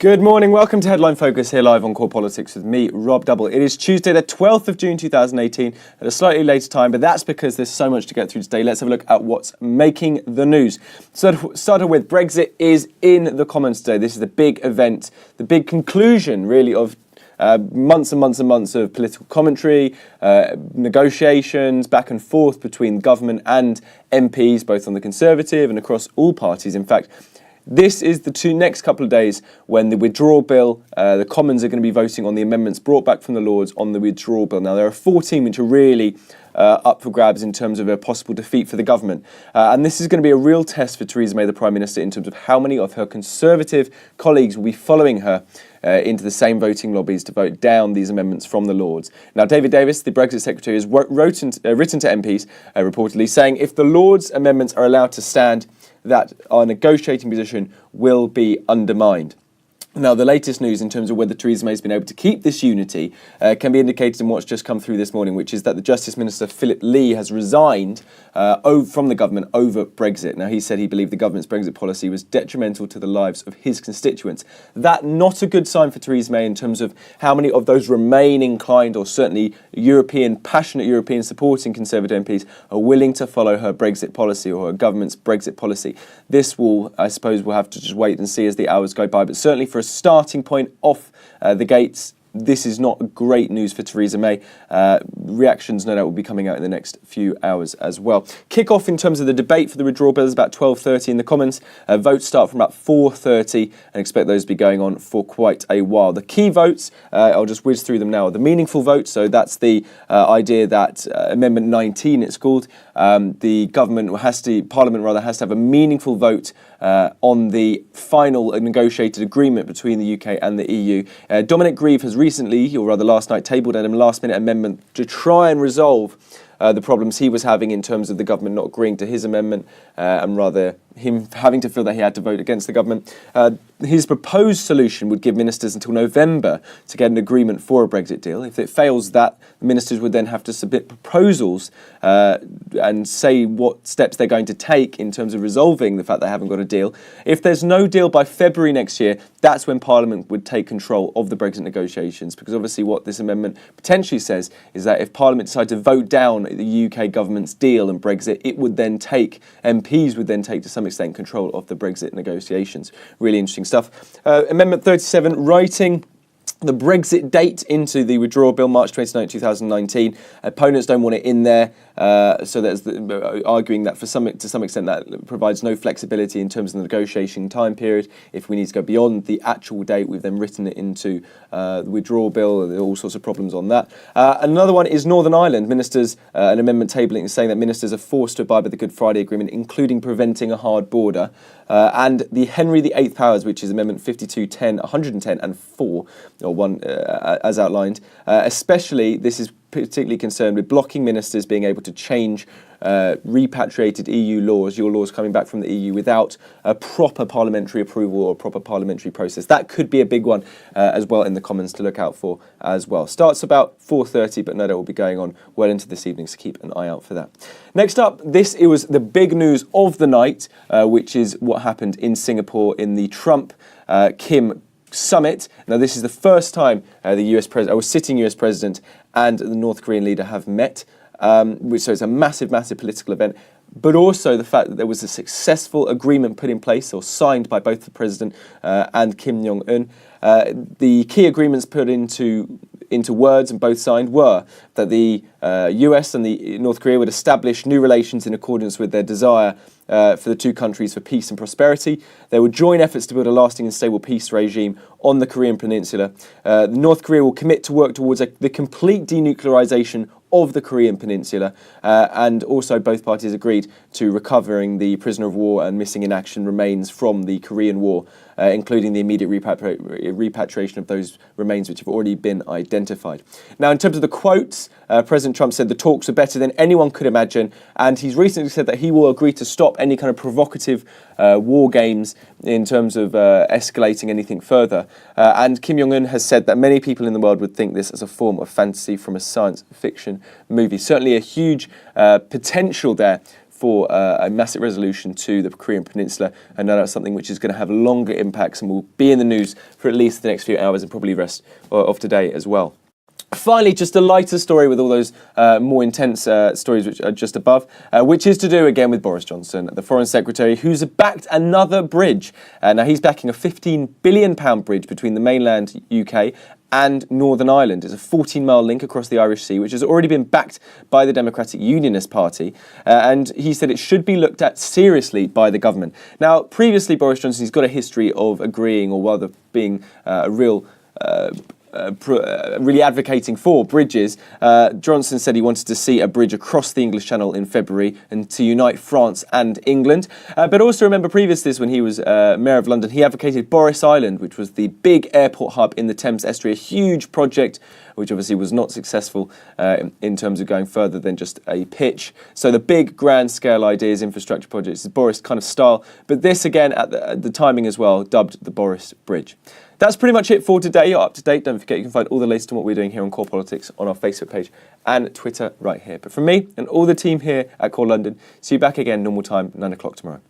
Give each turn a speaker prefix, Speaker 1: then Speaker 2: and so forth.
Speaker 1: Good morning, welcome to Headline Focus here live on Core Politics with me, Rob Double. It is Tuesday the 12th of June 2018 at a slightly later time, but that's because there's so much to get through today. Let's have a look at what's making the news. So started with Brexit is in the Commons today. This is the big event, the big conclusion really of months and months and months of political commentary, negotiations back and forth between government and MPs, both on the Conservative and across all parties, in fact. This is the next couple of days when the withdrawal bill, the Commons are going to be voting on the amendments brought back from the Lords on the withdrawal bill. Now, there are 14 which are really up for grabs in terms of a possible defeat for the government. And this is going to be a real test for Theresa May, the Prime Minister, in terms of how many of her Conservative colleagues will be following her into the same voting lobbies to vote down these amendments from the Lords. Now, David Davis, the Brexit Secretary, has written to MPs, reportedly, saying if the Lords' amendments are allowed to stand, that our negotiating position will be undermined. Now, the latest news in terms of whether Theresa May has been able to keep this unity can be indicated in what's just come through this morning, which is that the Justice Minister, Philip Lee, has resigned from the government over Brexit. Now, he said he believed the government's Brexit policy was detrimental to the lives of his constituents. That not a good sign for Theresa May in terms of how many of those remain inclined or certainly passionate European supporting Conservative MPs are willing to follow her Brexit policy or her government's Brexit policy. This will, I suppose, we'll have to just wait and see as the hours go by, but certainly for a starting point off the gates, this is not great news for Theresa May. Reactions, no doubt, will be coming out in the next few hours as well. Kick-off in terms of the debate for the withdrawal bill is about 12:30 in the Commons. Votes start from about 4:30 and expect those to be going on for quite a while. The key votes, I'll just whiz through them now. The meaningful votes, so that's the idea that Amendment 19, it's called, Parliament has to have a meaningful vote on the final negotiated agreement between the UK and the EU. Dominic Grieve has recently, or rather last night, tabled a last-minute amendment to try and resolve the problems he was having in terms of the government not agreeing to his amendment and rather him having to feel that he had to vote against the government. His proposed solution would give ministers until November to get an agreement for a Brexit deal. If it fails that, the ministers would then have to submit proposals and say what steps they're going to take in terms of resolving the fact they haven't got a deal. If there's no deal by February next year, that's when Parliament would take control of the Brexit negotiations, because obviously what this amendment potentially says is that if Parliament decide to vote down the UK government's deal and Brexit, MPs would then take to some extent control of the Brexit negotiations. Really interesting stuff. Amendment 37, writing the Brexit date into the withdrawal bill, March 29, 2019. Opponents don't want it in there, so there's arguing that to some extent that provides no flexibility in terms of the negotiation time period. If we need to go beyond the actual date, we've then written it into the withdrawal bill. There are all sorts of problems on that. Another one is Northern Ireland. Ministers, an amendment tabling saying that ministers are forced to abide by the Good Friday Agreement, including preventing a hard border. And the Henry VIII powers, which is Amendment 5210, 110 and 4, or 1 as outlined. Especially, this is particularly concerned with blocking ministers being able to change repatriated EU laws, your laws coming back from the EU, without a proper parliamentary approval or a proper parliamentary process. That could be a big one as well in the Commons to look out for as well. Starts about 4:30, but no doubt will be going on well into this evening, so keep an eye out for that. Next up, it was the big news of the night, which is what happened in Singapore in the Trump-Kim summit. Now, this is the first time the sitting US president and the North Korean leader have met, so it's a massive, massive political event. But also the fact that there was a successful agreement put in place or signed by both the president and Kim Jong-un. The key agreements put into words and both signed were that the US and the North Korea would establish new relations in accordance with their desire for the two countries for peace and prosperity. They would join efforts to build a lasting and stable peace regime on the Korean Peninsula. North Korea will commit to work towards the complete denuclearization of the Korean Peninsula, and also both parties agreed to recovering the prisoner of war and missing in action remains from the Korean War, including the immediate repatriation of those remains which have already been identified. Now, in terms of the quotes, President Trump said the talks are better than anyone could imagine, and he's recently said that he will agree to stop any kind of provocative war games in terms of escalating anything further. And Kim Jong-un has said that many people in the world would think this as a form of fantasy from a science fiction movie. Certainly a huge potential there for a massive resolution to the Korean Peninsula, and no doubt something which is going to have longer impacts and will be in the news for at least the next few hours and probably the rest of today as well. Finally, just a lighter story with all those more intense stories which are just above, which is to do again with Boris Johnson, the Foreign Secretary, who's backed another bridge. Now, he's backing a £15 billion bridge between the mainland UK and Northern Ireland. It's a 14-mile link across the Irish Sea, which has already been backed by the Democratic Unionist Party. And he said it should be looked at seriously by the government. Now, previously, Boris Johnson's got a history of agreeing, or rather being really advocating for bridges. Johnson said he wanted to see a bridge across the English Channel in February and to unite France and England. But also remember previous to this, when he was Mayor of London, he advocated Boris Island, which was the big airport hub in the Thames estuary, a huge project which obviously was not successful in terms of going further than just a pitch. So the big grand scale ideas, infrastructure projects, is Boris kind of style. But this again at the timing as well, dubbed the Boris Bridge. That's pretty much it for today. You're up to date. Don't forget you can find all the latest on what we're doing here on Core Politics on our Facebook page and Twitter right here. But from me and all the team here at Core London, see you back again normal time, 9 o'clock tomorrow.